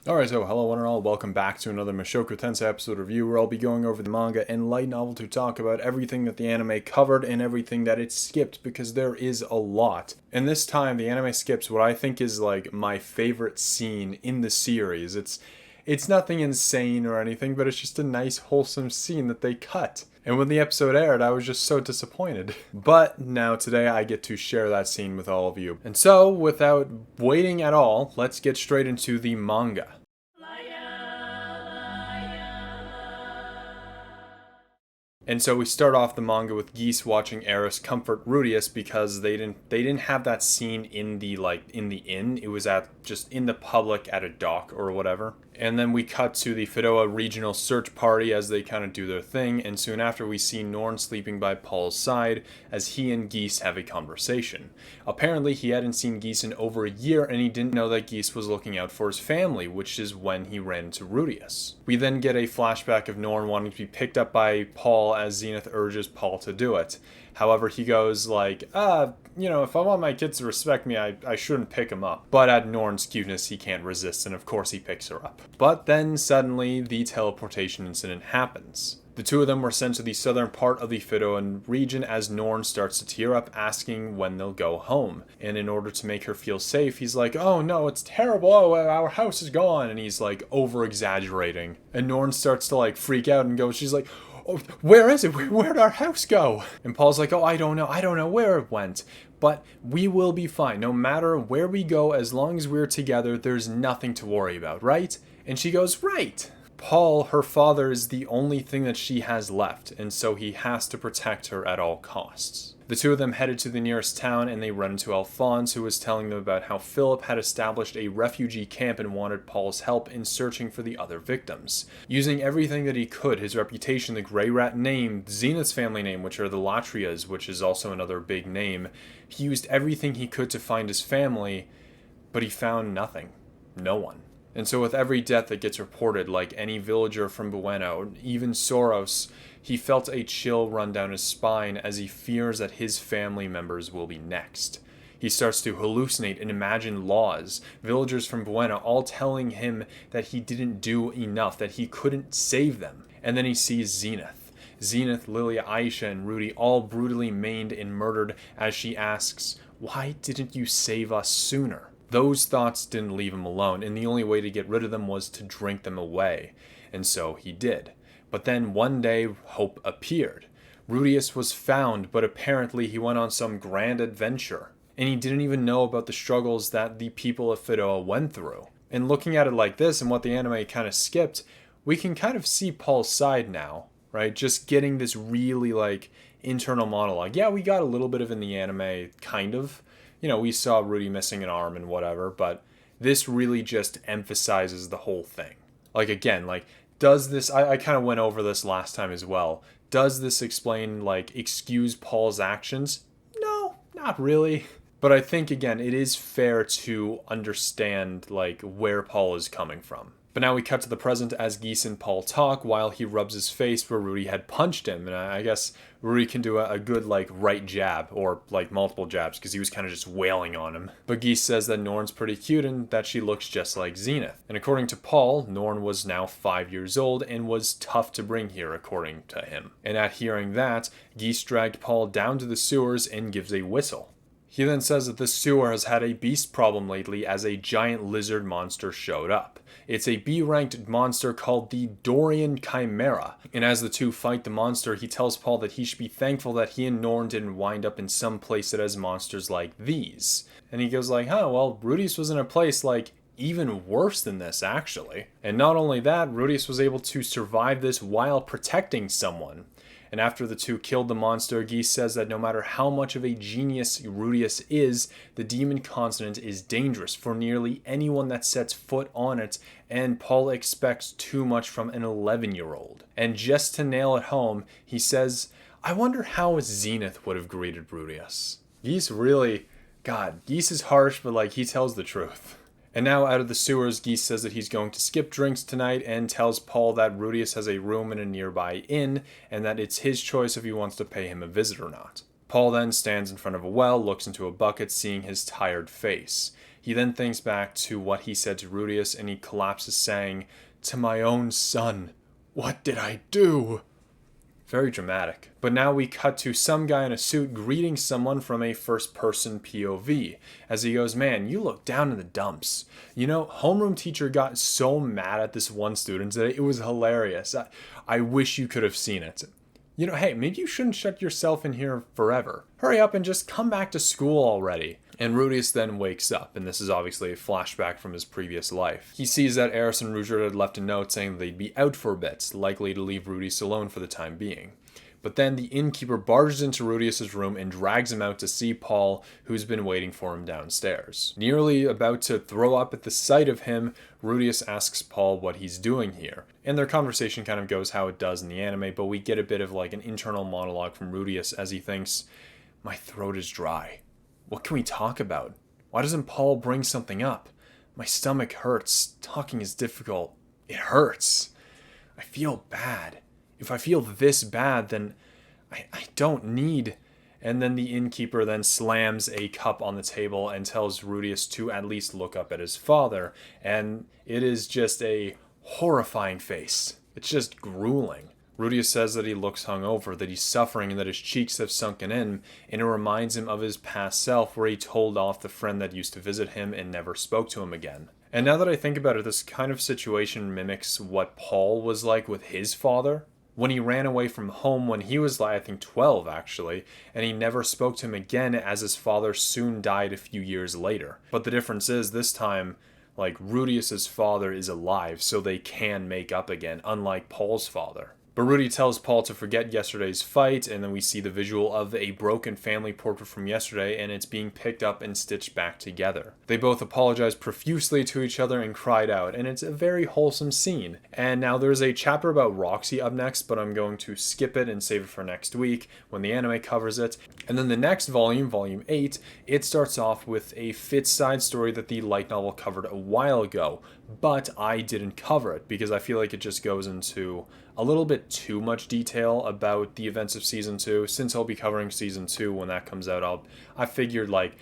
Alright, so hello one and all, welcome back to another Mushoku Tensei episode review where I'll be going over the manga and light novel to talk about everything that the anime covered and everything that it skipped, because there is a lot. And this time the anime skips what I think is like my favorite scene in the series. It's nothing insane or anything, but it's just a nice wholesome scene that they cut. And when the episode aired, I was just so disappointed. But now today I get to share that scene with all of you. And so, without waiting at all, let's get straight into the manga. And so we start off the manga with Geese watching Eris comfort Rudius because they didn't have that scene in the inn. It was at just in the public at a dock or whatever. And then we cut to the Fidoa regional search party as they kind of do their thing, and soon after we see Norn sleeping by Paul's side as he and Geese have a conversation. Apparently he hadn't seen Geese in over a year and he didn't know that Geese was looking out for his family, which is when he ran into Rudius. We then get a flashback of Norn wanting to be picked up by Paul as Zenith urges Paul to do it. However, he goes like, if I want my kids to respect me, I shouldn't pick him up. But at Norn's cuteness, he can't resist, and of course he picks her up. But then suddenly, the teleportation incident happens. The two of them were sent to the southern part of the Fidoan region as Norn starts to tear up, asking when they'll go home. And in order to make her feel safe, he's like, oh no, it's terrible, oh, our house is gone, and he's like over-exaggerating. And Norn starts to like freak out and go, she's like, oh, where is it? Where'd our house go? And Paul's like, oh, I don't know where it went. But we will be fine. No matter where we go, as long as we're together, there's nothing to worry about, right? And she goes, right. Paul, her father, is the only thing that she has left, and so he has to protect her at all costs. The two of them headed to the nearest town and they run into Alphonse, who was telling them about how Philip had established a refugee camp and wanted Paul's help in searching for the other victims. Using everything that he could, his reputation, the Grey Rat name, Zenith's family name, which are the Latrias, which is also another big name, he used everything he could to find his family, but he found nothing. No one. And so with every death that gets reported, like any villager from Bueno, even Soros, he felt a chill run down his spine as he fears that his family members will be next. He starts to hallucinate and imagine laws, villagers from Bueno all telling him that he didn't do enough, that he couldn't save them. And then he sees Zenith, Lilia, Aisha, and Rudy all brutally maimed and murdered as she asks, why didn't you save us sooner? Those thoughts didn't leave him alone, and the only way to get rid of them was to drink them away. And so he did. But then one day, hope appeared. Rudius was found, but apparently he went on some grand adventure. And he didn't even know about the struggles that the people of Fidoa went through. And looking at it like this, and what the anime kind of skipped, we can kind of see Paul's side now, right? Just getting this really, internal monologue. Yeah, we got a little bit of in the anime, kind of. We saw Rudy missing an arm and whatever, but this really just emphasizes the whole thing. Does this, I kind of went over this last time as well. Does this explain, excuse Paul's actions? No, not really. But I think, again, it is fair to understand, where Paul is coming from. But now we cut to the present as Geese and Paul talk while he rubs his face where Rudy had punched him. And I guess Rudy can do a good, right jab or, multiple jabs because he was kind of just wailing on him. But Geese says that Norn's pretty cute and that she looks just like Zenith. And according to Paul, Norn was now 5 years old and was tough to bring here, according to him. And at hearing that, Geese dragged Paul down to the sewers and gives a whistle. He then says that the sewer has had a beast problem lately as a giant lizard monster showed up. It's a B-ranked monster called the Dorian Chimera. And as the two fight the monster, he tells Paul that he should be thankful that he and Norn didn't wind up in some place that has monsters like these. And he goes Rudius was in a place even worse than this, actually. And not only that, Rudius was able to survive this while protecting someone. And after the two killed the monster, Geese says that no matter how much of a genius Rudius is, the demon continent is dangerous for nearly anyone that sets foot on it, and Paul expects too much from an 11-year-old. And just to nail it home, he says, I wonder how Zenith would have greeted Rudius. Geese is harsh, but he tells the truth. And now out of the sewers, Geese says that he's going to skip drinks tonight and tells Paul that Rudius has a room in a nearby inn and that it's his choice if he wants to pay him a visit or not. Paul then stands in front of a well, looks into a bucket, seeing his tired face. He then thinks back to what he said to Rudius, and he collapses saying, "To my own son, what did I do?" Very dramatic. But now we cut to some guy in a suit greeting someone from a first-person POV. As he goes, "Man, you look down in the dumps. You know, homeroom teacher got so mad at this one student today. It was hilarious. I wish you could have seen it. You know, hey, maybe you shouldn't shut yourself in here forever. Hurry up and just come back to school already." And Rudius then wakes up, and this is obviously a flashback from his previous life. He sees that Eris and Ruijerd had left a note saying they'd be out for a bit, likely to leave Rudius alone for the time being. But then the innkeeper barges into Rudius' room and drags him out to see Paul, who's been waiting for him downstairs. Nearly about to throw up at the sight of him, Rudius asks Paul what he's doing here. And their conversation kind of goes how it does in the anime, but we get a bit of like an internal monologue from Rudius as he thinks, "My throat is dry. What can we talk about? Why doesn't Paul bring something up? My stomach hurts. Talking is difficult. It hurts. I feel bad. If I feel this bad, then I don't need..." And then the innkeeper then slams a cup on the table and tells Rudius to at least look up at his father. And it is just a horrifying face. It's just grueling. Rudius says that he looks hungover, that he's suffering, and that his cheeks have sunken in, and it reminds him of his past self where he told off the friend that used to visit him and never spoke to him again. And now that I think about it, this kind of situation mimics what Paul was like with his father. When he ran away from home when he was, I think, 12 actually, and he never spoke to him again as his father soon died a few years later. But the difference is this time, like, Rudius' father is alive, so they can make up again, unlike Paul's father. But Rudy tells Paul to forget yesterday's fight, and then we see the visual of a broken family portrait from yesterday, and it's being picked up and stitched back together. They both apologize profusely to each other and cried out, and it's a very wholesome scene. And now there's a chapter about Roxy up next, but I'm going to skip it and save it for next week when the anime covers it. And then the next volume, volume 8, it starts off with a Fitz side story that the light novel covered a while ago, but I didn't cover it because I feel like it just goes into a little bit too much detail about the events of season 2. Since I'll be covering season 2 when that comes out, I figured like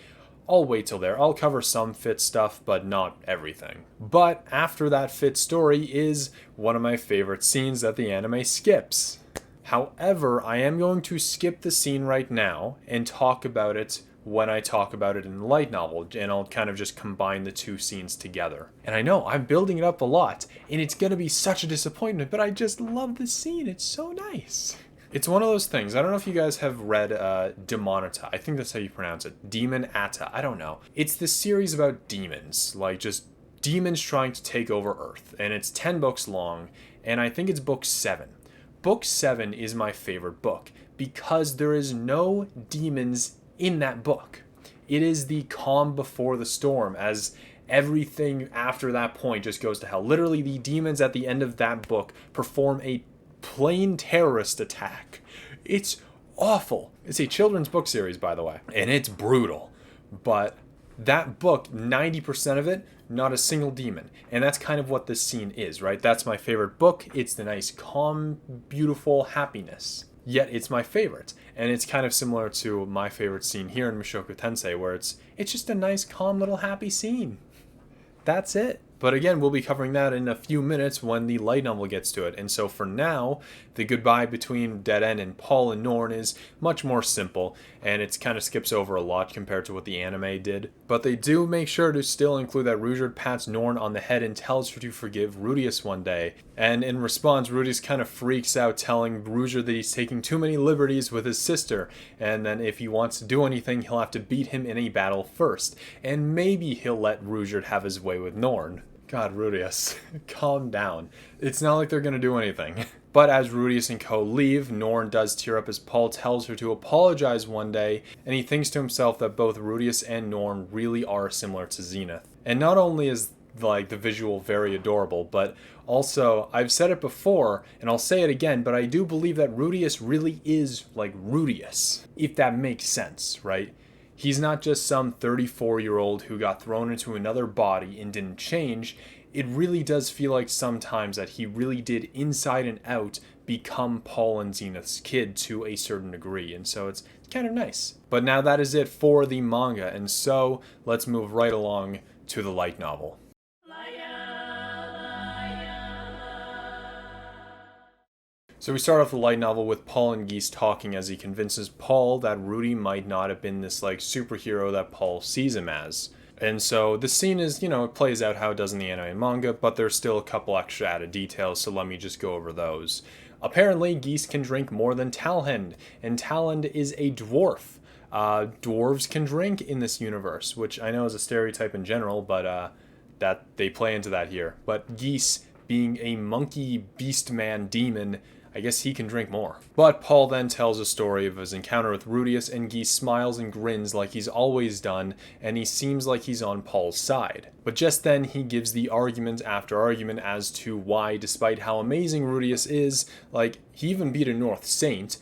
I'll wait till there. I'll cover some Fitz stuff, but not everything. But after that Fitz story is one of my favorite scenes that the anime skips. However, I am going to skip the scene right now and talk about it when I talk about it in the light novel, and I'll kind of just combine the two scenes together. And I know, I'm building it up a lot, and it's going to be such a disappointment, but I just love the scene. It's so nice. It's one of those things. I don't know if you guys have read Demonata. I think that's how you pronounce it. Demonata. I don't know. It's this series about demons, like just demons trying to take over Earth, and it's 10 books long, and I think it's book 7. Book 7 is my favorite book because there is no demons in that book. It is the calm before the storm, as everything after that point just goes to hell. Literally, the demons at the end of that book perform a plain terrorist attack. It's awful. It's a children's book series, by the way, and it's brutal. But that book, 90% of it, not a single demon. And that's kind of what this scene is, right? That's my favorite book. It's the nice, calm, beautiful happiness. Yet it's my favorite. And it's kind of similar to my favorite scene here in Mushoku Tensei, where it's just a nice, calm, little happy scene. That's it. But again, we'll be covering that in a few minutes when the light novel gets to it. And so for now, the goodbye between Dead End and Paul and Norn is much more simple, and it kind of skips over a lot compared to what the anime did. But they do make sure to still include that Ruijerd pats Norn on the head and tells her to forgive Rudius one day. And in response, Rudius kind of freaks out, telling Ruijerd that he's taking too many liberties with his sister, and then if he wants to do anything, he'll have to beat him in a battle first. And maybe he'll let Ruijerd have his way with Norn. God, Rudius, calm down. It's not like they're going to do anything. But as Rudius and co leave, Norn does tear up as Paul tells her to apologize one day, and he thinks to himself that both Rudius and Norn really are similar to Zenith. And not only is like the visual very adorable, but also, I've said it before, and I'll say it again, but I do believe that Rudius really is like Rudius, if that makes sense, right? He's not just some 34-year-old who got thrown into another body and didn't change. It really does feel like sometimes that he really did inside and out become Paul and Zenith's kid to a certain degree, and so it's kind of nice. But now that is it for the manga, and so let's move right along to the light novel. So we start off the light novel with Paul and Geese talking as he convinces Paul that Rudy might not have been this like superhero that Paul sees him as. And so the scene is, it plays out how it does in the anime and manga, but there's still a couple extra added details, so let me just go over those. Apparently, Geese can drink more than Talhand, and Talhand is a dwarf. Dwarves can drink in this universe, which I know is a stereotype in general, but that they play into that here. But Geese, being a monkey beast man demon, I guess he can drink more. But Paul then tells a story of his encounter with Rudius, and Geese smiles and grins like he's always done, and he seems like he's on Paul's side. But just then he gives the argument after argument as to why, despite how amazing Rudius is, like, he even beat a North Saint,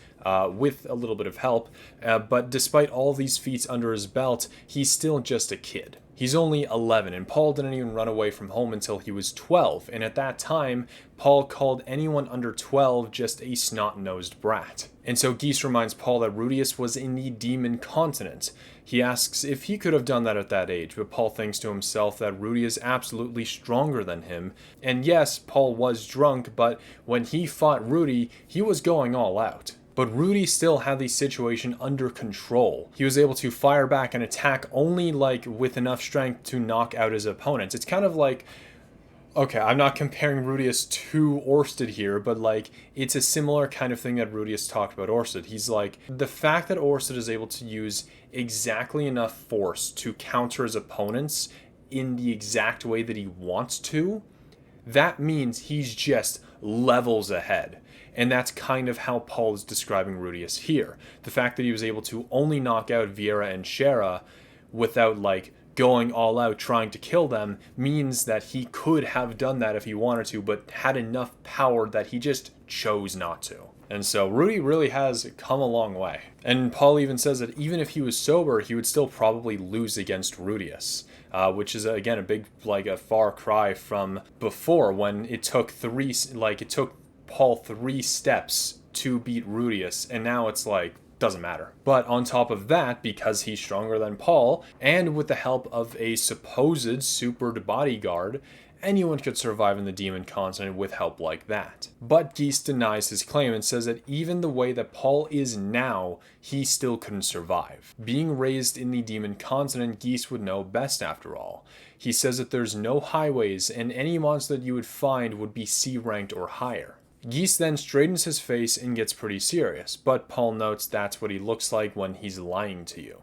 with a little bit of help, but despite all these feats under his belt, he's still just a kid. He's only 11, and Paul didn't even run away from home until he was 12, and at that time, Paul called anyone under 12 just a snot-nosed brat. And so Geese reminds Paul that Rudius was in the demon continent. He asks if he could have done that at that age, but Paul thinks to himself that Rudy is absolutely stronger than him. And yes, Paul was drunk, but when he fought Rudy, he was going all out. But Rudy still had the situation under control. He was able to fire back and attack only with enough strength to knock out his opponents. It's kind of like, okay, I'm not comparing Rudius to Orsted here, but it's a similar kind of thing that Rudius talked about Orsted. He's like, the fact that Orsted is able to use exactly enough force to counter his opponents in the exact way that he wants to, that means he's just levels ahead. And that's kind of how Paul is describing Rudius here. The fact that he was able to only knock out Viera and Shera without going all out trying to kill them means that he could have done that if he wanted to, but had enough power that he just chose not to. And so Rudy really has come a long way. And Paul even says that even if he was sober, he would still probably lose against Rudius. Which is, again, a far cry from before when it took Paul 3 steps to beat Rudius, and now it's doesn't matter. But on top of that, because he's stronger than Paul, and with the help of a supposed super bodyguard, anyone could survive in the demon continent with help like that. But Geese denies his claim and says that even the way that Paul is now, he still couldn't survive. Being raised in the demon continent, Geese would know best after all. He says that there's no highways, and any monster that you would find would be C-ranked or higher. Geese then straightens his face and gets pretty serious, but Paul notes that's what he looks like when he's lying to you.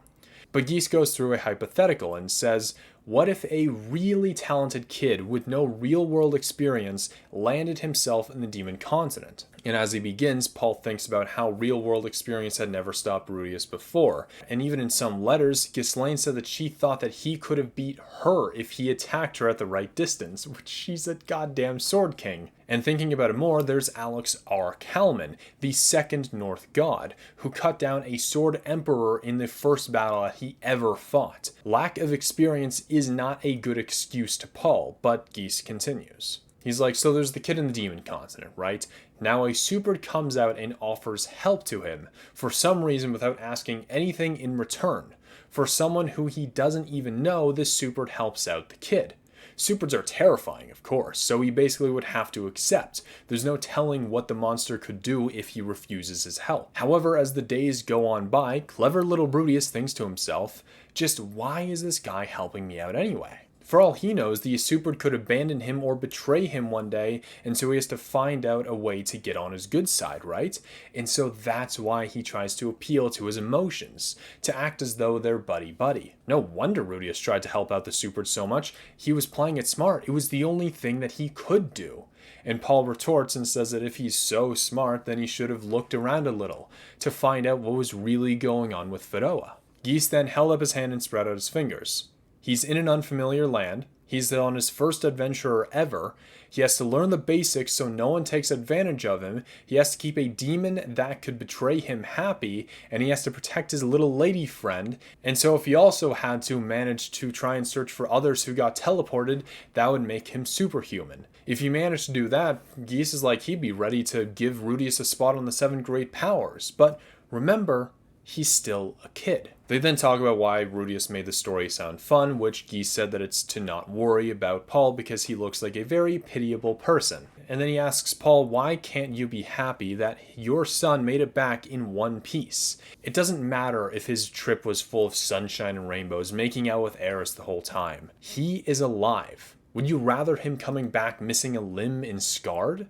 But Geese goes through a hypothetical and says, what if a really talented kid with no real-world experience landed himself in the demon continent? And as he begins, Paul thinks about how real-world experience had never stopped Rudius before. And even in some letters, Ghislaine said that she thought that he could have beat her if he attacked her at the right distance, which she's a goddamn sword king. And thinking about it more, there's Alex R. Kalman, the second North god, who cut down a sword emperor in the first battle that he ever fought. Lack of experience is not a good excuse to Paul, but Geese continues. He's like, so there's the kid in the demon continent, right? Now a super comes out and offers help to him, for some reason without asking anything in return. For someone who he doesn't even know, this super helps out the kid. Supers are terrifying, of course, so he basically would have to accept. There's no telling what the monster could do if he refuses his help. However, as the days go on by, clever little Rudius thinks to himself, just why is this guy helping me out anyway? For all he knows, the Super could abandon him or betray him one day, and so he has to find out a way to get on his good side, right? And so that's why he tries to appeal to his emotions, to act as though they're buddy-buddy. No wonder Rudius tried to help out the Super so much. He was playing it smart. It was the only thing that he could do. And Paul retorts and says that if he's so smart, then he should have looked around a little to find out what was really going on with Fedora. Geese then held up his hand and spread out his fingers. He's in an unfamiliar land. He's on his first adventure ever. He has to learn the basics so no one takes advantage of him. He has to keep a demon that could betray him happy, and he has to protect his little lady friend. And so if he also had to manage to try and search for others who got teleported, that would make him superhuman. If he managed to do that, Geese is like he'd be ready to give Rudius a spot on the 7 great powers. But remember, he's still a kid. They then talk about why Rudius made the story sound fun, which Geese said that it's to not worry about Paul because he looks like a very pitiable person. And then he asks Paul, why can't you be happy that your son made it back in one piece? It doesn't matter if his trip was full of sunshine and rainbows, making out with Eris the whole time. He is alive. Would you rather him coming back missing a limb and scarred?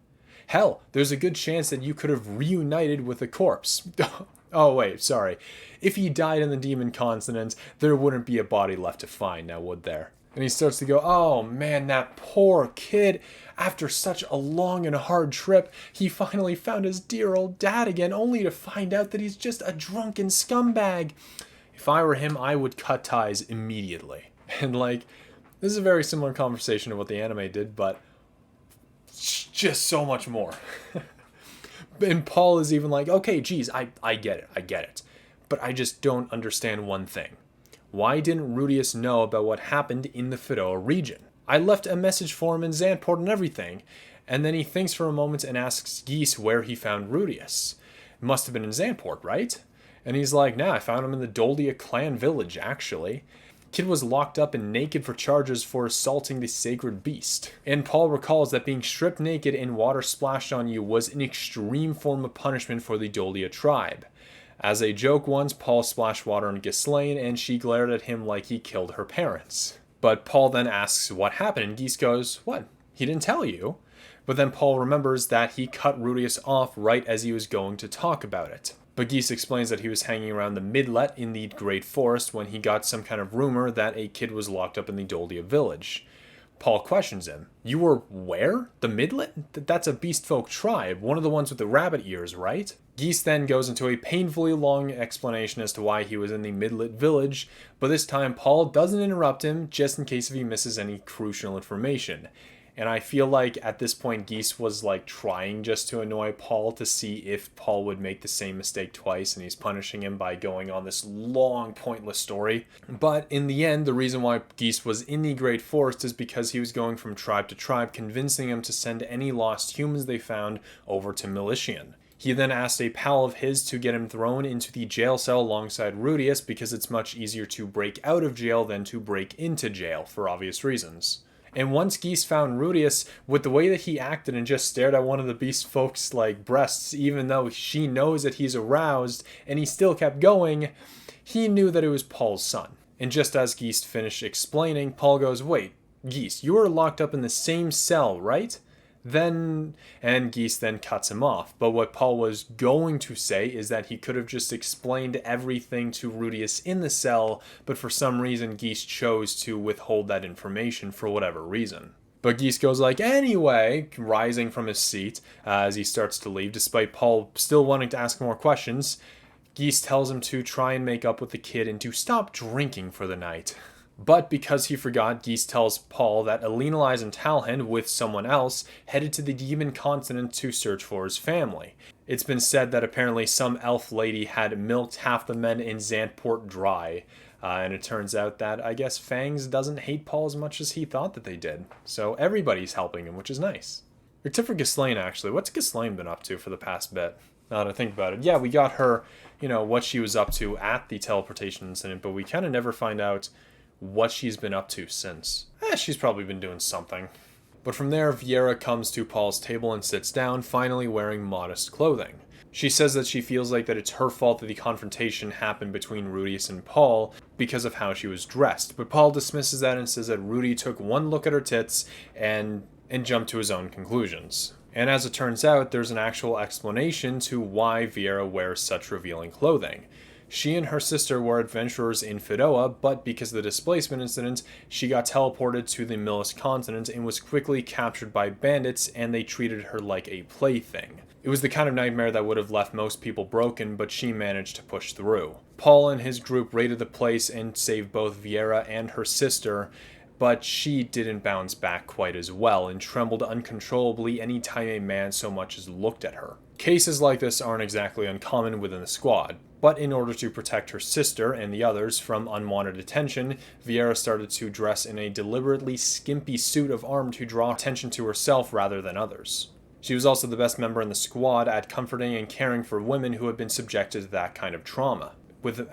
Hell, there's a good chance that you could have reunited with a corpse. Oh, wait, sorry. If he died in the demon continent, there wouldn't be a body left to find, now would there? And he starts to go, oh man, that poor kid. After such a long and hard trip, he finally found his dear old dad again, only to find out that he's just a drunken scumbag. If I were him, I would cut ties immediately. And this is a very similar conversation to what the anime did, but just so much more. And Paul is even like, okay, geez, I get it. But I just don't understand one thing. Why didn't Rudius know about what happened in the Fidoa region? I left a message for him in Xanport and everything. And then he thinks for a moment and asks Geese where he found Rudius. It must have been in Xanport, right? And he's like, nah, I found him in the Doldia clan village, actually. Kid was locked up and naked for charges for assaulting the sacred beast. And Paul recalls that being stripped naked and water splashed on you was an extreme form of punishment for the Doldia tribe. As a joke once, Paul splashed water on Ghislaine and she glared at him like he killed her parents. But Paul then asks what happened and Geese goes, what? He didn't tell you? But then Paul remembers that he cut Rudius off right as he was going to talk about it. But Geese explains that he was hanging around the Midlet in the Great Forest when he got some kind of rumor that a kid was locked up in the Doldia village. Paul questions him. You were where? The Midlet? That's a beast folk tribe, one of the ones with the rabbit ears, right? Geese then goes into a painfully long explanation as to why he was in the Midlet village, but this time Paul doesn't interrupt him just in case if he misses any crucial information. And I feel like at this point Geese was trying just to annoy Paul to see if Paul would make the same mistake twice, and he's punishing him by going on this long pointless story. But in the end, the reason why Geese was in the Great Forest is because he was going from tribe to tribe, convincing them to send any lost humans they found over to Militian. He then asked a pal of his to get him thrown into the jail cell alongside Rudius because it's much easier to break out of jail than to break into jail, for obvious reasons. And once Geese found Rudius, with the way that he acted and just stared at one of the beast folks' breasts, even though she knows that he's aroused, and he still kept going, he knew that it was Paul's son. And just as Geese finished explaining, Paul goes, wait, Geese, you were locked up in the same cell, right? And Geese then cuts him off. But what Paul was going to say is that he could have just explained everything to Rudius in the cell, but for some reason Geese chose to withhold that information for whatever reason. But Geese goes anyway, rising from his seat as he starts to leave, despite Paul still wanting to ask more questions. Geese tells him to try and make up with the kid and to stop drinking for the night. But because he forgot, Geese tells Paul that Elenalize and Talhand, with someone else, headed to the demon continent to search for his family. It's been said that apparently some elf lady had milked half the men in Xanport dry. And it turns out that, I guess, Fangs doesn't hate Paul as much as he thought that they did. So everybody's helping him, which is nice. Except for Ghislaine, actually. What's Ghislaine been up to for the past bit? Now that I think about it. Yeah, we got her, what she was up to at the teleportation incident, but we kind of never find out what she's been up to since. She's probably been doing something. But from there, Viera comes to Paul's table and sits down, finally wearing modest clothing. She says that she feels like that it's her fault that the confrontation happened between Rudius and Paul because of how she was dressed. But Paul dismisses that and says that Rudy took one look at her tits and jumped to his own conclusions. And as it turns out, there's an actual explanation to why Viera wears such revealing clothing. She and her sister were adventurers in Fidoa, but because of the displacement incident, she got teleported to the Millis continent and was quickly captured by bandits, and they treated her like a plaything. It was the kind of nightmare that would have left most people broken, but she managed to push through. Paul and his group raided the place and saved both Viera and her sister, but she didn't bounce back quite as well and trembled uncontrollably any time a man so much as looked at her. Cases like this aren't exactly uncommon within the squad, but in order to protect her sister and the others from unwanted attention, Vieira started to dress in a deliberately skimpy suit of armor to draw attention to herself rather than others. She was also the best member in the squad at comforting and caring for women who had been subjected to that kind of trauma.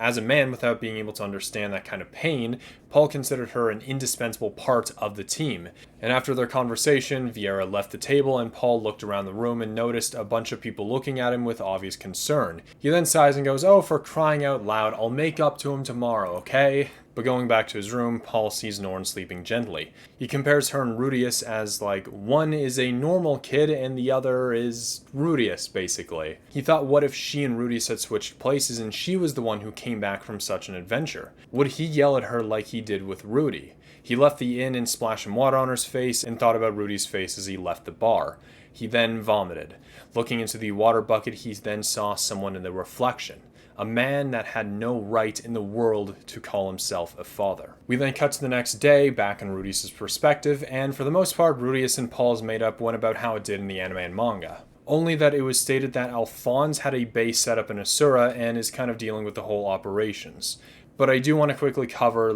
As a man, without being able to understand that kind of pain, Paul considered her an indispensable part of the team. And after their conversation, Vieira left the table and Paul looked around the room and noticed a bunch of people looking at him with obvious concern. He then sighs and goes, "Oh, for crying out loud, I'll make up to him tomorrow, okay?" But going back to his room, Paul sees Norn sleeping gently. He compares her and Rudius as like one is a normal kid and the other is Rudius, basically. He thought, what if she and Rudius had switched places and she was the one who came back from such an adventure? Would he yell at her like he did with Rudy? He left the inn and splashed some water on her face and thought about Rudy's face as he left the bar. He then vomited. Looking into the water bucket, he then saw someone in the reflection. A man that had no right in the world to call himself a father. We then cut to the next day, back in Rudius' perspective, and for the most part, Rudius and Paul's made-up went about how it did in the anime and manga. Only that it was stated that Alphonse had a base set up in Asura and is kind of dealing with the whole operations. But I do want to quickly cover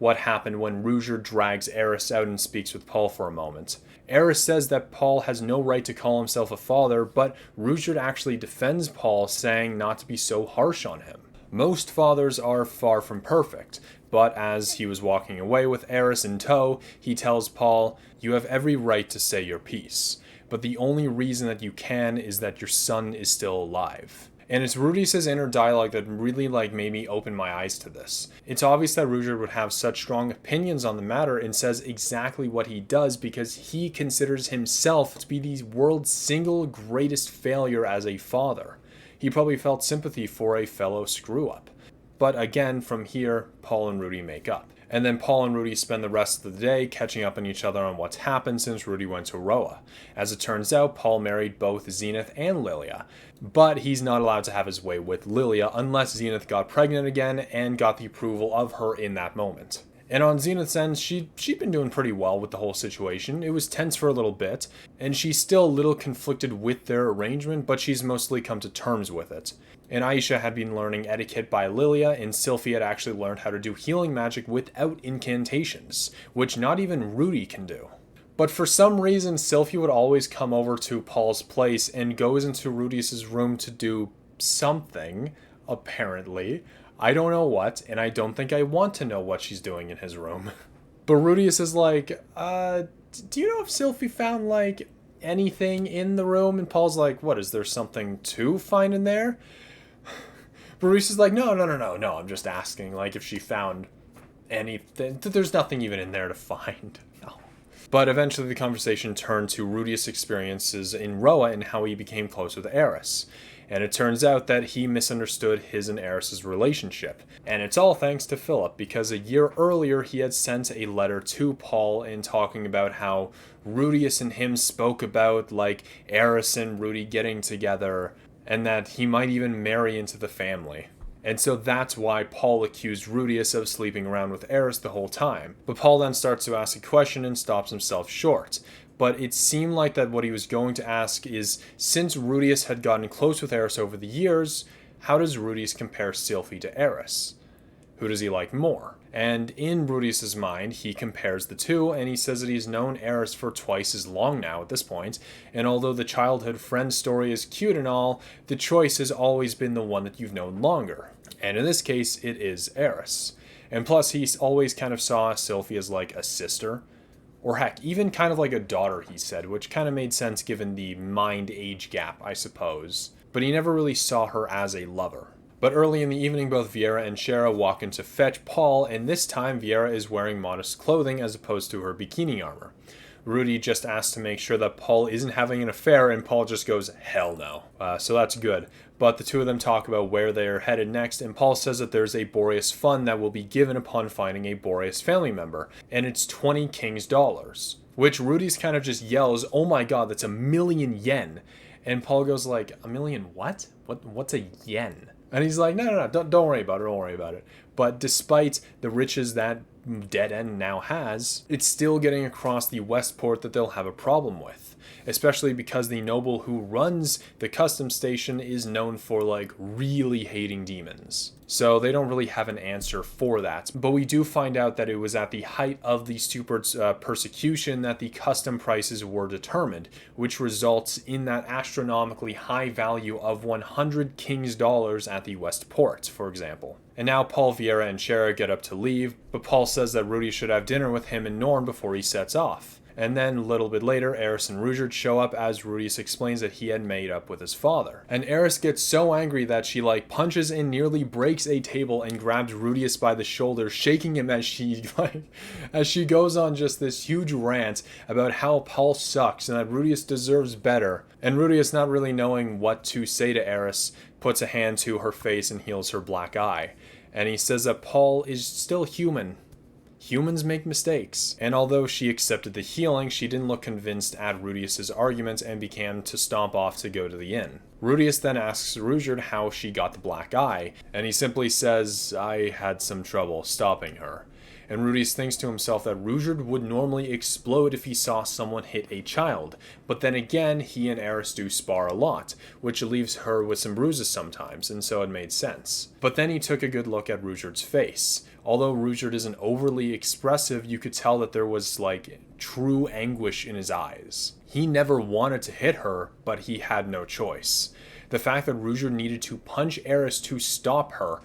what happened when Rouger drags Eris out and speaks with Paul for a moment. Eris says that Paul has no right to call himself a father, but Rouger actually defends Paul, saying not to be so harsh on him. Most fathers are far from perfect, but as he was walking away with Eris in tow, he tells Paul, "You have every right to say your piece, but the only reason that you can is that your son is still alive." And it's Rudius' inner dialogue that really made me open my eyes to this. It's obvious that Rouger would have such strong opinions on the matter and says exactly what he does because he considers himself to be the world's single greatest failure as a father. He probably felt sympathy for a fellow screw-up. But again, from here, Paul and Rudy make up. And then Paul and Rudy spend the rest of the day catching up on each other on what's happened since Rudy went to Roa. As it turns out, Paul married both Zenith and Lilia, but he's not allowed to have his way with Lilia unless Zenith got pregnant again and got the approval of her in that moment. And on Zenith's end, she'd been doing pretty well with the whole situation. It was tense for a little bit, and she's still a little conflicted with their arrangement, but she's mostly come to terms with it. And Aisha had been learning etiquette by Lilia, and Sylphie had actually learned how to do healing magic without incantations, which not even Rudy can do. But for some reason, Sylphie would always come over to Paul's place and goes into Rudius' room to do something, apparently. I don't know what, and I don't think I want to know what she's doing in his room. But Rudius is like, do you know if Sylphie found, anything in the room? And Paul's like, what, is there something to find in there? But Rudius is like, no, I'm just asking, if she found anything. There's nothing even in there to find. No. But eventually the conversation turned to Rudius' experiences in Roa and how he became close with Eris. And it turns out that he misunderstood his and Eris' relationship. And it's all thanks to Philip, because a year earlier he had sent a letter to Paul in talking about how Rudius and him spoke about, Eris and Rudy getting together, and that he might even marry into the family. And so that's why Paul accused Rudius of sleeping around with Eris the whole time. But Paul then starts to ask a question and stops himself short. But it seemed like that what he was going to ask is, since Rudius had gotten close with Eris over the years, how does Rudius compare Sylphie to Eris? Who does he like more? And in Rudius' mind, he compares the two, and he says that he's known Eris for twice as long now at this point, and although the childhood friend story is cute and all, the choice has always been the one that you've known longer. And in this case, it is Eris. And plus, he always kind of saw Sylphie as a sister, or heck, even kind of like a daughter, he said, which kind of made sense given the mind-age gap, I suppose. But he never really saw her as a lover. But early in the evening, both Vieira and Shara walk in to fetch Paul, and this time Vieira is wearing modest clothing as opposed to her bikini armor. Rudy just asks to make sure that Paul isn't having an affair, and Paul just goes, hell no. So that's good. But the two of them talk about where they are headed next, and Paul says that there's a Boreas fund that will be given upon finding a Boreas family member, and it's 20 King's dollars. Which Rudy's kind of just yells, oh my god, that's 1,000,000 yen. And Paul goes like, 1,000,000 what? What's a yen? And he's like, no, don't worry about it, But despite the riches that Dead End now has, it's still getting across the Westport that they'll have a problem with. Especially because the noble who runs the custom station is known for like really hating demons. So they don't really have an answer for that. But we do find out that it was at the height of the Stupart's persecution that the custom prices were determined, which results in that astronomically high value of 100 King's dollars at the Westport, for example. And now Paul, Vieira, and Shara get up to leave, but Paul says that Rudy should have dinner with him and Norm before he sets off. And then a little bit later, Eris and Ruijerd show up as Rudius explains that he had made up with his father. And Eris gets so angry that she punches and nearly breaks a table and grabs Rudius by the shoulder, shaking him as she goes on just this huge rant about how Paul sucks and that Rudius deserves better. And Rudius, not really knowing what to say to Eris, puts a hand to her face and heals her black eye. And he says that Paul is still human. Humans make mistakes. And although she accepted the healing, she didn't look convinced at Rudius's arguments and began to stomp off to go to the inn. Rudius then asks Ruijerd how she got the black eye, and he simply says, "I had some trouble stopping her." And Rudius thinks to himself that Ruijerd would normally explode if he saw someone hit a child, but then again, he and Eris do spar a lot, which leaves her with some bruises sometimes, and so it made sense. But then he took a good look at Ruijerd's face. Although Ruijerd isn't overly expressive, you could tell that there was true anguish in his eyes. He never wanted to hit her, but he had no choice. The fact that Ruijerd needed to punch Eris to stop her.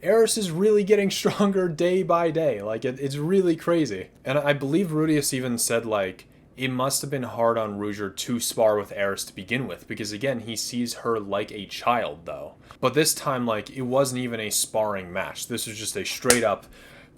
Eris is really getting stronger day by day. It's really crazy. And I believe Rudius even said, it must have been hard on Ruijerd to spar with Eris to begin with, because again, he sees her like a child, though. But this time, it wasn't even a sparring match. This was just a straight up,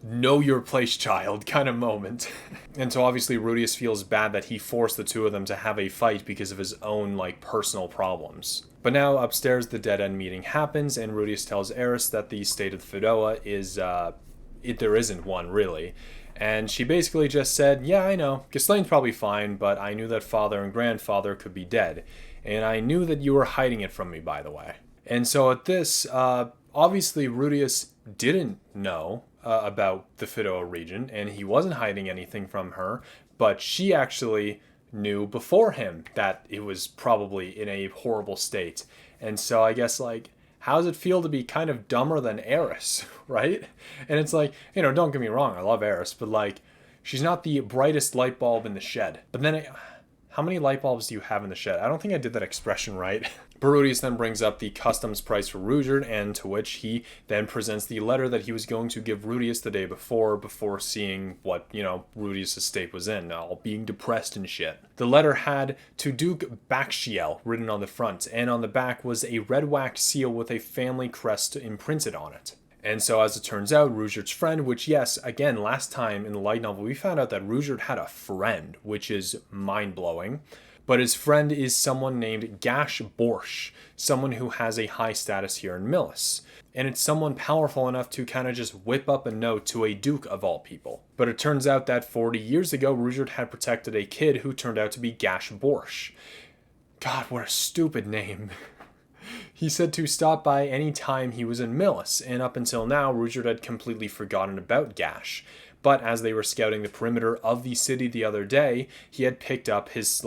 know your place, child, kind of moment. And so obviously Rudius feels bad that he forced the two of them to have a fight because of his own, personal problems. But now upstairs, the Dead End meeting happens, and Rudius tells Eris that the state of the Fedoa is, there isn't one, really. And she basically just said, "Yeah, I know, Ghislaine's probably fine, but I knew that father and grandfather could be dead. And I knew that you were hiding it from me, by the way." And so at this, obviously Rudius didn't know about the Fedoa region, and he wasn't hiding anything from her, but she actually knew before him that it was probably in a horrible state. And so I guess, how does it feel to be kind of dumber than Eris, right? And it's don't get me wrong, I love Eris, but she's not the brightest light bulb in the shed. But then, how many light bulbs do you have in the shed? I don't think I did that expression right. Rudius then brings up the customs price for Ruijerd, and to which he then presents the letter that he was going to give Rudius the day before seeing what, Rudius' state was in, all being depressed and shit. The letter had to Duke Bakshiel written on the front, and on the back was a red wax seal with a family crest imprinted on it. And so as it turns out, Ruijerd's friend, which yes, again, last time in the light novel, we found out that Ruijerd had a friend, which is mind-blowing. But his friend is someone named Gash Borsch, someone who has a high status here in Milis. And it's someone powerful enough to kind of just whip up a note to a duke of all people. But it turns out that 40 years ago, Ruijerd had protected a kid who turned out to be Gash Borsch. God, what a stupid name. He said to stop by any time he was in Milis, and up until now, Ruijerd had completely forgotten about Gash. But as they were scouting the perimeter of the city the other day, he had picked up his,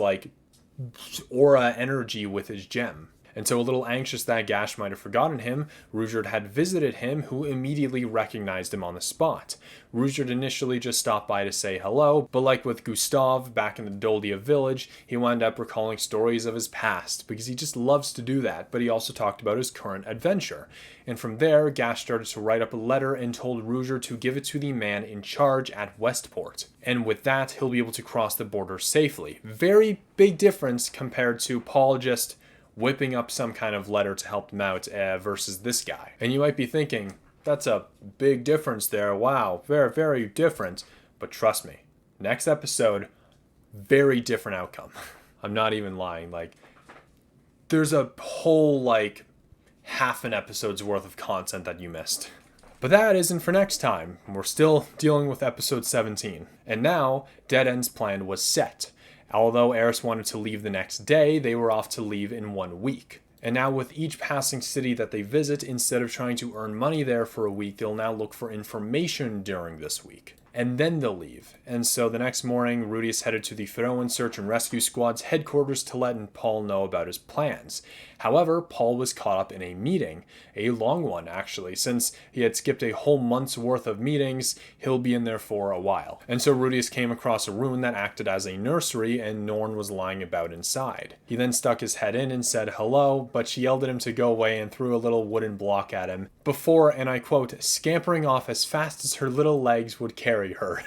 aura energy with his gem. And so a little anxious that Gash might have forgotten him, Ruijerd had visited him, who immediately recognized him on the spot. Ruijerd initially just stopped by to say hello, but like with Gustav back in the Doldia village, he wound up recalling stories of his past, because he just loves to do that, but he also talked about his current adventure. And from there, Gash started to write up a letter and told Ruijerd to give it to the man in charge at Westport. And with that, he'll be able to cross the border safely. Very big difference compared to Paul just whipping up some kind of letter to help him out versus this guy. And you might be thinking, that's a big difference there. Wow, very, very different. But trust me, next episode, very different outcome. I'm not even lying. There's a whole, half an episode's worth of content that you missed. But that isn't for next time. We're still dealing with episode 17. And now, Dead End's plan was set. Although Eris wanted to leave the next day, they were off to leave in 1 week. And now with each passing city that they visit, instead of trying to earn money there for a week, they'll now look for information during this week. And then they'll leave. And so the next morning, Rudius headed to the Feroan Search and Rescue Squad's headquarters to let Paul know about his plans. However, Paul was caught up in a meeting, a long one actually, since he had skipped a whole month's worth of meetings. He'll be in there for a while. And so Rudius came across a room that acted as a nursery, and Norn was lying about inside. He then stuck his head in and said hello, but she yelled at him to go away and threw a little wooden block at him before, and I quote, scampering off as fast as her little legs would carry her.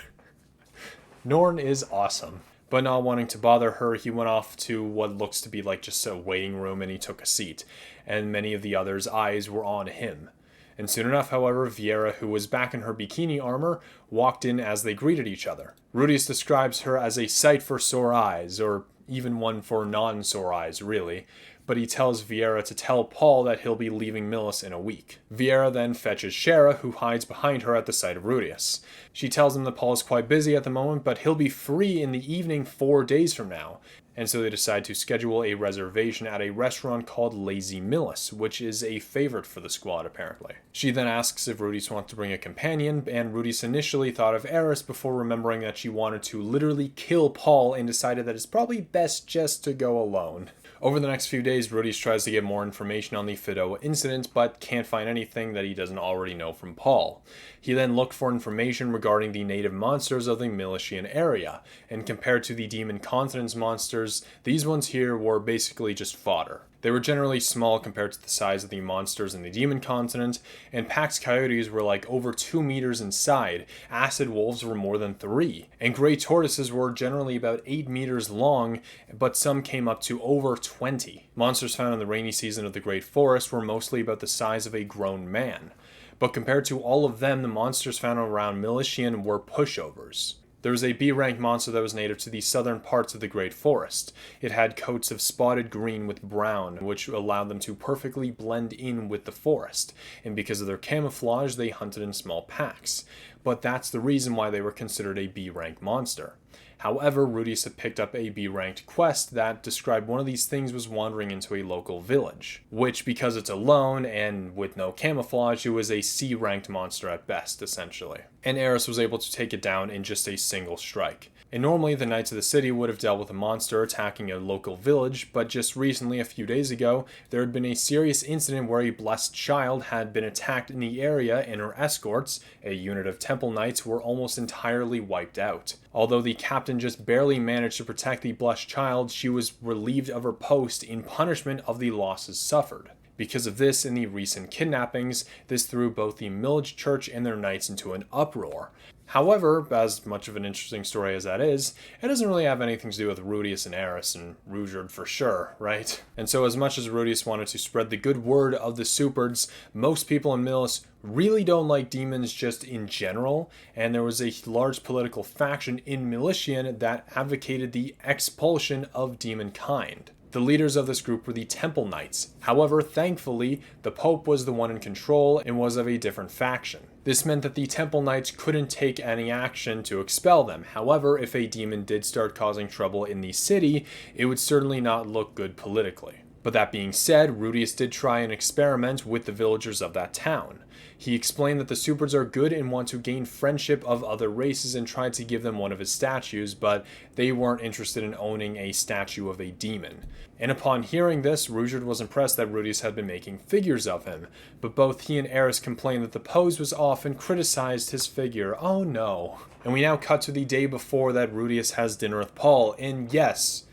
Norn is awesome. But not wanting to bother her, he went off to what looks to be like just a waiting room, and he took a seat. And many of the others' eyes were on him. And soon enough, however, Viera, who was back in her bikini armor, walked in as they greeted each other. Rudius describes her as a sight for sore eyes, or even one for non-sore eyes, really. But he tells Viera to tell Paul that he'll be leaving Millis in a week. Viera then fetches Shara, who hides behind her at the sight of Rudius. She tells him that Paul is quite busy at the moment, but he'll be free in the evening 4 days from now. And so they decide to schedule a reservation at a restaurant called Lazy Millis, which is a favorite for the squad apparently. She then asks if Rudius wants to bring a companion, and Rudius initially thought of Eris before remembering that she wanted to literally kill Paul and decided that it's probably best just to go alone. Over the next few days, Rudius tries to get more information on the Fidoa incident, but can't find anything that he doesn't already know from Paul. He then looked for information regarding the native monsters of the Milesian area, and compared to the Demon Continent's monsters, these ones here were basically just fodder. They were generally small compared to the size of the monsters in the Demon Continent, and Pax Coyotes were like over 2 meters inside, Acid Wolves were more than 3, and Grey Tortoises were generally about 8 meters long, but some came up to over 20. Monsters found in the rainy season of the Great Forest were mostly about the size of a grown man. But compared to all of them, the monsters found around Milesian were pushovers. There was a B-rank monster that was native to the southern parts of the Great Forest. It had coats of spotted green with brown, which allowed them to perfectly blend in with the forest, and because of their camouflage, they hunted in small packs. But that's the reason why they were considered a B-rank monster. However, Rudius had picked up a B-ranked quest that described one of these things was wandering into a local village, which, because it's alone and with no camouflage, it was a C-ranked monster at best, essentially. And Eris was able to take it down in just a single strike. And normally the Knights of the City would have dealt with a monster attacking a local village, but just recently, a few days ago, there had been a serious incident where a blessed child had been attacked in the area, and her escorts, a unit of Temple Knights, were almost entirely wiped out. Although the captain just barely managed to protect the blessed child, she was relieved of her post in punishment of the losses suffered. Because of this and the recent kidnappings, this threw both the Millage Church and their knights into an uproar. However, as much of an interesting story as that is, it doesn't really have anything to do with Rudius and Eris and Ruijerd for sure, right? And so as much as Rudius wanted to spread the good word of the Superds, most people in Millis really don't like demons just in general, and there was a large political faction in Milesian that advocated the expulsion of demonkind. The leaders of this group were the Temple Knights. However, thankfully, the Pope was the one in control and was of a different faction. This meant that the Temple Knights couldn't take any action to expel them. However, if a demon did start causing trouble in the city, it would certainly not look good politically. But that being said, Rudius did try an experiment with the villagers of that town. He explained that the Superds are good and want to gain friendship of other races and tried to give them one of his statues, but they weren't interested in owning a statue of a demon. And upon hearing this, Ruijerd was impressed that Rudius had been making figures of him, but both he and Eris complained that the pose was off and criticized his figure. Oh no. And we now cut to the day before that Rudius has dinner with Paul, and yes,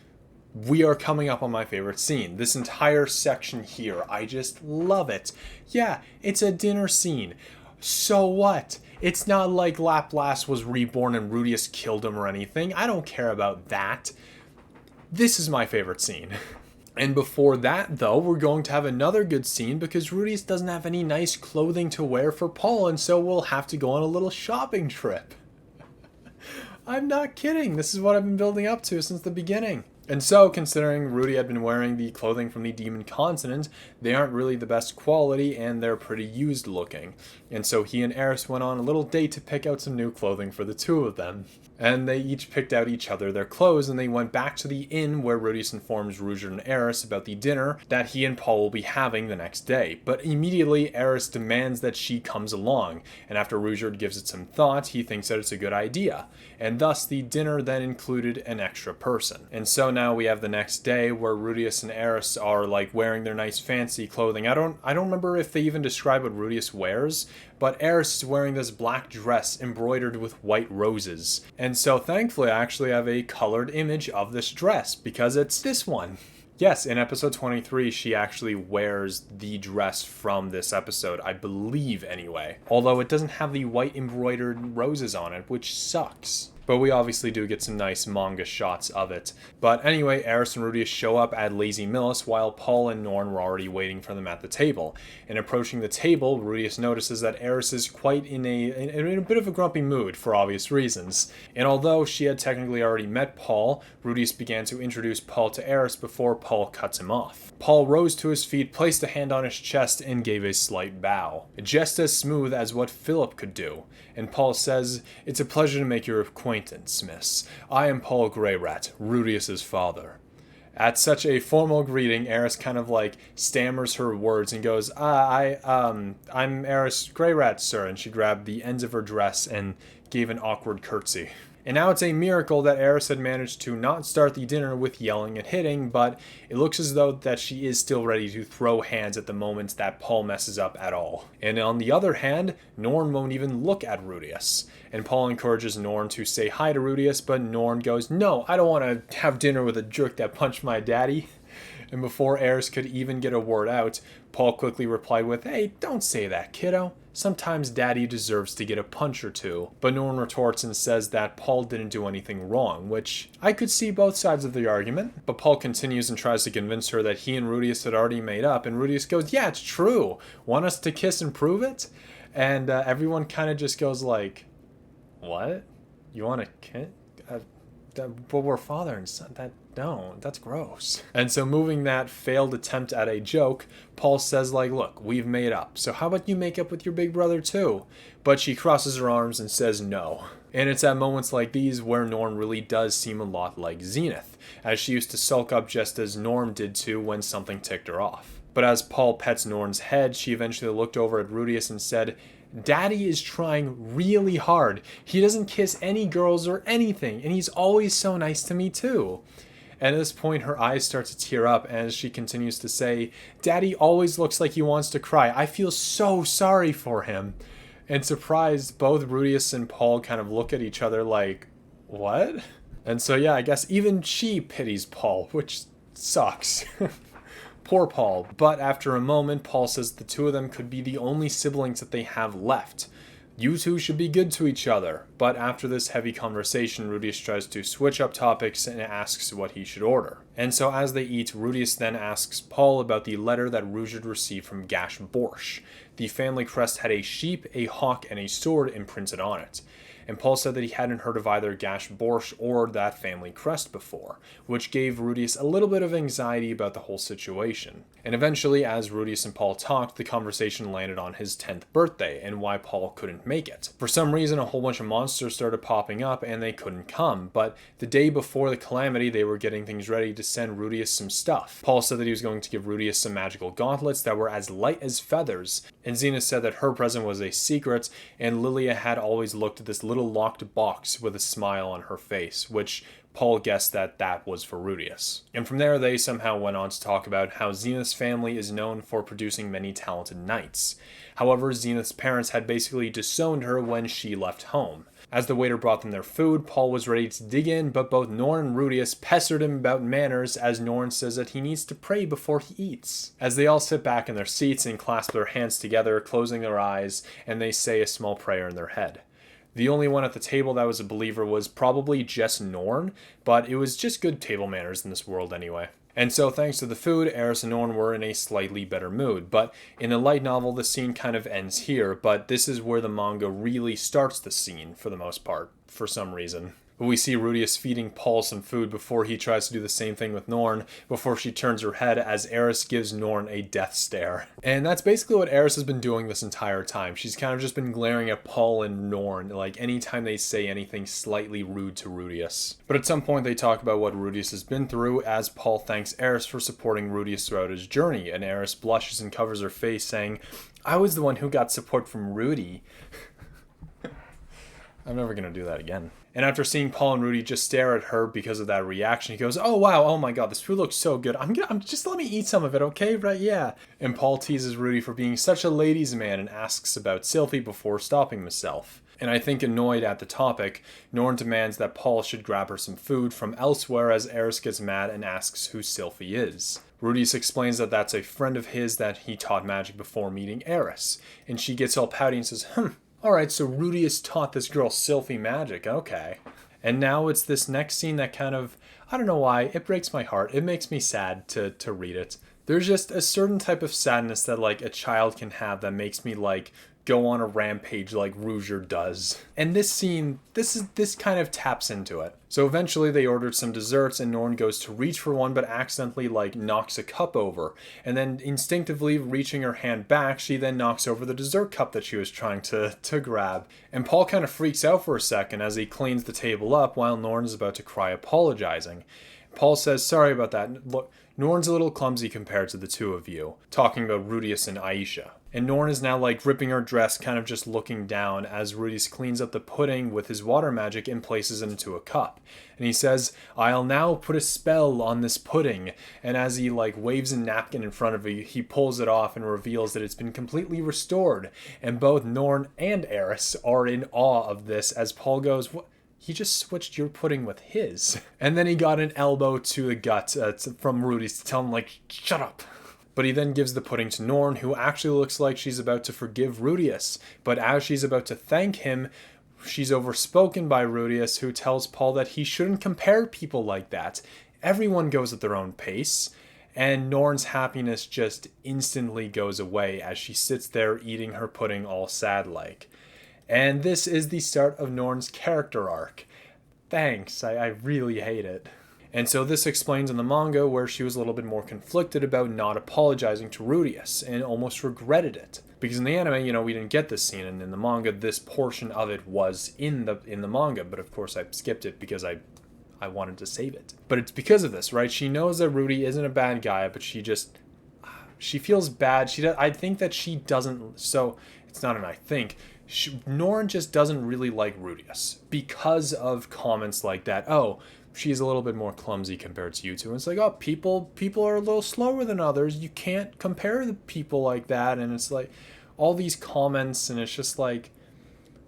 we are coming up on my favorite scene. This entire section here, I just love it. Yeah, it's a dinner scene. So what? It's not like Laplace was reborn and Rudius killed him or anything. I don't care about that. This is my favorite scene. And before that, though, we're going to have another good scene because Rudius doesn't have any nice clothing to wear for Paul, and so we'll have to go on a little shopping trip. I'm not kidding. This is what I've been building up to since the beginning. And so, considering Rudy had been wearing the clothing from the Demon Continent, they aren't really the best quality and they're pretty used looking. And so he and Eris went on a little date to pick out some new clothing for the two of them. And they each picked out each other their clothes, and they went back to the inn where Rudius informs Ruijerd and Eris about the dinner that he and Paul will be having the next day. But immediately, Eris demands that she comes along, and after Ruijerd gives it some thought, he thinks that it's a good idea. And thus, the dinner then included an extra person. And so now we have the next day where Rudius and Eris are like wearing their nice fancy clothing. I don't remember if they even describe what Rudius wears, but Eris is wearing this black dress embroidered with white roses. And so thankfully I actually have a colored image of this dress because it's this one. Yes, in episode 23 she actually wears the dress from this episode, I believe anyway. Although it doesn't have the white embroidered roses on it, which sucks. But we obviously do get some nice manga shots of it. But anyway, Eris and Rudius show up at Lazy Millis while Paul and Norn were already waiting for them at the table. And approaching the table, Rudius notices that Eris is quite in a bit of a grumpy mood for obvious reasons. And although she had technically already met Paul, Rudius began to introduce Paul to Eris before Paul cuts him off. Paul rose to his feet, placed a hand on his chest, and gave a slight bow. Just as smooth as what Philip could do. And Paul says, "It's a pleasure to make your acquaintance, miss. I am Paul Greyrat, Rudius's father." At such a formal greeting, Eris kind of like stammers her words and goes, I'm Eris Greyrat, sir. And she grabbed the ends of her dress and gave an awkward curtsy. And now it's a miracle that Eris had managed to not start the dinner with yelling and hitting, but it looks as though that she is still ready to throw hands at the moment that Paul messes up at all. And on the other hand, Norn won't even look at Rudius. And Paul encourages Norn to say hi to Rudius, but Norn goes, "No, I don't want to have dinner with a jerk that punched my daddy." And before Eris could even get a word out, Paul quickly replied with, "Hey, don't say that, kiddo. Sometimes daddy deserves to get a punch or two." But Norn retorts and says that Paul didn't do anything wrong, which I could see both sides of the argument. But Paul continues and tries to convince her that he and Rudius had already made up, and Rudius goes, "Yeah, it's true. Want us to kiss and prove it?" And everyone kind of just goes like, "What? You want to kiss? But we're father and son. That's gross." And so moving that failed attempt at a joke, Paul says like, "Look, we've made up. So how about you make up with your big brother too?" But she crosses her arms and says no. And it's at moments like these where Norm really does seem a lot like Zenith, as she used to sulk up just as Norm did too when something ticked her off. But as Paul pets Norn's head, she eventually looked over at Rudius and said, "Daddy is trying really hard. He doesn't kiss any girls or anything, and he's always so nice to me too." And at this point, her eyes start to tear up as she continues to say, "Daddy always looks like he wants to cry. I feel so sorry for him." And surprised, both Rudius and Paul kind of look at each other like, "What?" And so yeah, I guess even she pities Paul, which sucks. Poor Paul. But after a moment, Paul says the two of them could be the only siblings that they have left. You two should be good to each other. But after this heavy conversation, Rudius tries to switch up topics and asks what he should order. And so as they eat, Rudius then asks Paul about the letter that Ruijerd received from Gash Borsch. The family crest had a sheep, a hawk, and a sword imprinted on it. And Paul said that he hadn't heard of either Gash Borsch or that family crest before, which gave Rudius a little bit of anxiety about the whole situation. And eventually, as Rudius and Paul talked, the conversation landed on his 10th birthday and why Paul couldn't make it. For some reason, a whole bunch of monsters started popping up and they couldn't come, but the day before the calamity, they were getting things ready to send Rudius some stuff. Paul said that he was going to give Rudius some magical gauntlets that were as light as feathers, and Xena said that her present was a secret, and Lilia had always looked at this little locked box with a smile on her face, which Paul guessed that that was for Rudius. And from there, they somehow went on to talk about how Zenith's family is known for producing many talented knights. However, Zenith's parents had basically disowned her when she left home. As the waiter brought them their food, Paul was ready to dig in, but both Norn and Rudius pestered him about manners, as Norn says that he needs to pray before he eats. As they all sit back in their seats and clasp their hands together, closing their eyes, and they say a small prayer in their head. The only one at the table that was a believer was probably just Norn, but it was just good table manners in this world anyway. And so thanks to the food, Eris and Norn were in a slightly better mood. But in a light novel, the scene kind of ends here, but this is where the manga really starts the scene for the most part, for some reason. We see Rudius feeding Paul some food before he tries to do the same thing with Norn, before she turns her head as Eris gives Norn a death stare. And that's basically what Eris has been doing this entire time. She's kind of just been glaring at Paul and Norn, like anytime they say anything slightly rude to Rudius. But at some point they talk about what Rudius has been through, as Paul thanks Eris for supporting Rudius throughout his journey, and Eris blushes and covers her face, saying, "I was the one who got support from Rudy." I'm never going to do that again. And after seeing Paul and Rudy just stare at her because of that reaction, he goes, "Oh wow, oh my god, this food looks so good. I'm just let me eat some of it, okay? Right, yeah." And Paul teases Rudy for being such a ladies' man and asks about Sylphie before stopping himself. And I think annoyed at the topic, Norn demands that Paul should grab her some food from elsewhere as Eris gets mad and asks who Sylphie is. Rudius explains that that's a friend of his that he taught magic before meeting Eris. And she gets all pouty and says, "Alright, so Rudius taught this girl Sylphie magic, okay." And now it's this next scene that kind of, I don't know why, it breaks my heart. It makes me sad to read it. There's just a certain type of sadness that like a child can have that makes me like go on a rampage like Rouger does. And this scene, this kind of taps into it. So eventually they ordered some desserts and Norn goes to reach for one but accidentally like knocks a cup over. And then instinctively reaching her hand back, she then knocks over the dessert cup that she was trying to grab. And Paul kind of freaks out for a second as he cleans the table up while Norn is about to cry apologizing. Paul says, "Sorry about that. Look, Norn's a little clumsy compared to the two of you," talking about Rudius and Aisha. And Norn is now like ripping her dress, kind of just looking down as Rudius cleans up the pudding with his water magic and places it into a cup. And he says, "I'll now put a spell on this pudding." And as he like waves a napkin in front of you, he pulls it off and reveals that it's been completely restored. And both Norn and Eris are in awe of this as Paul goes, "What? He just switched your pudding with his." And then he got an elbow to the gut from Rudius to tell him like, "Shut up." But he then gives the pudding to Norn, who actually looks like she's about to forgive Rudius. But as she's about to thank him, she's overspoken by Rudius, who tells Paul that he shouldn't compare people like that. Everyone goes at their own pace. And Norn's happiness just instantly goes away as she sits there eating her pudding all sad-like. And this is the start of Norn's character arc. Thanks, I really hate it. And so this explains in the manga where she was a little bit more conflicted about not apologizing to Rudius and almost regretted it. Because in the anime, we didn't get this scene, and in the manga, this portion of it was in the manga, but of course I skipped it because I wanted to save it. But it's because of this, right? She knows that Rudy isn't a bad guy, but she feels bad. I think that she doesn't, so it's not an I think. Norn just doesn't really like Rudius because of comments like that. "Oh, she's a little bit more clumsy compared to you two." And it's like, "Oh, people are a little slower than others. You can't compare the people like that." And it's like all these comments, and it's just like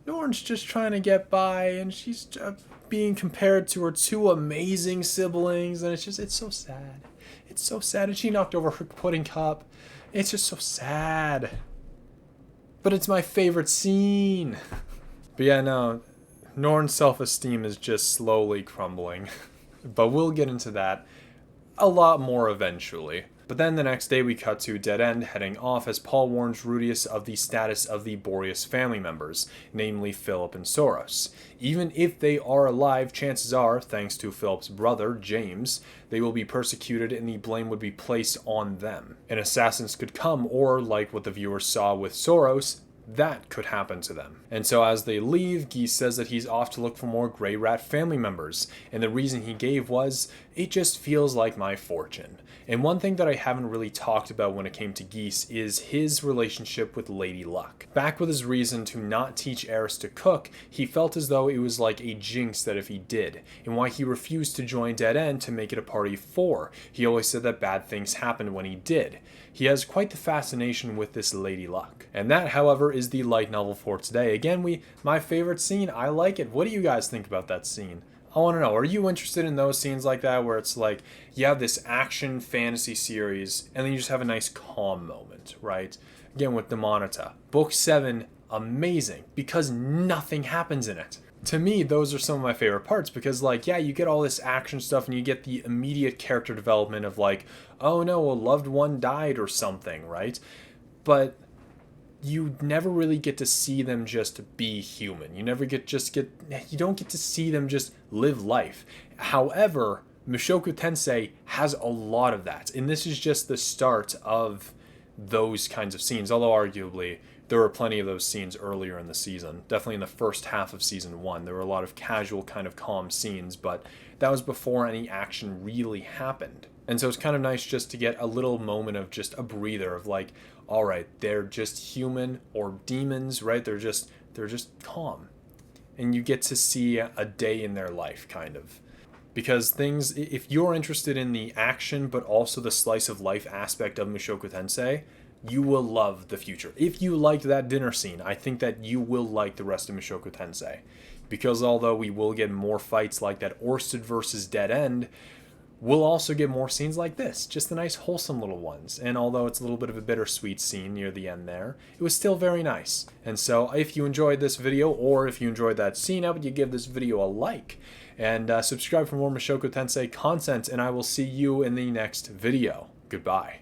Norn's just trying to get by, and she's being compared to her two amazing siblings, and it's so sad. It's so sad. And she knocked over her pudding cup. It's just so sad. But it's my favorite scene. But yeah, no, Norn's self-esteem is just slowly crumbling. But we'll get into that a lot more eventually. But then the next day we cut to Dead End heading off as Paul warns Rudius of the status of the Boreas family members, namely Philip and Soros. Even if they are alive, chances are, thanks to Philip's brother, James, they will be persecuted and the blame would be placed on them. And assassins could come, or like what the viewers saw with Soros, that could happen to them. And so as they leave, Geese says that he's off to look for more Grey Rat family members, and the reason he gave was, "It just feels like my fortune." And one thing that I haven't really talked about when it came to Geese is his relationship with Lady Luck. Back with his reason to not teach Eris to cook, he felt as though it was like a jinx that if he did, and why he refused to join Dead End to make it a party for. He always said that bad things happened when he did. He has quite the fascination with this Lady Luck. And that, however, is the light novel for today. Again, my favorite scene, I like it. What do you guys think about that scene? I want to know, are you interested in those scenes like that where it's like you have this action fantasy series and then you just have a nice calm moment, right? Again, with Demonata. Book 7, amazing because nothing happens in it. To me, those are some of my favorite parts because, like, yeah, you get all this action stuff and you get the immediate character development of like, oh no, a loved one died or something, right? But you never really get to see them just be human. You never you don't get to see them just live life. However, Mushoku Tensei has a lot of that, and this is just the start of those kinds of scenes, although arguably there were plenty of those scenes earlier in the season. Definitely in the first half of season 1, there were a lot of casual kind of calm scenes, but that was before any action really happened. And so it's kind of nice just to get a little moment of just a breather of like, all right, they're just human or demons, right? They're just calm. And you get to see a day in their life, kind of. Because things, if you're interested in the action but also the slice of life aspect of Mushoku Tensei, you will love the future. If you liked that dinner scene, I think that you will like the rest of Mushoku Tensei. Because although we will get more fights like that Orsted versus Dead End, we'll also get more scenes like this, just the nice wholesome little ones. And although it's a little bit of a bittersweet scene near the end there, it was still very nice. And so if you enjoyed this video, or if you enjoyed that scene, how would you give this video a like? And subscribe for more Mushoku Tensei content, and I will see you in the next video. Goodbye.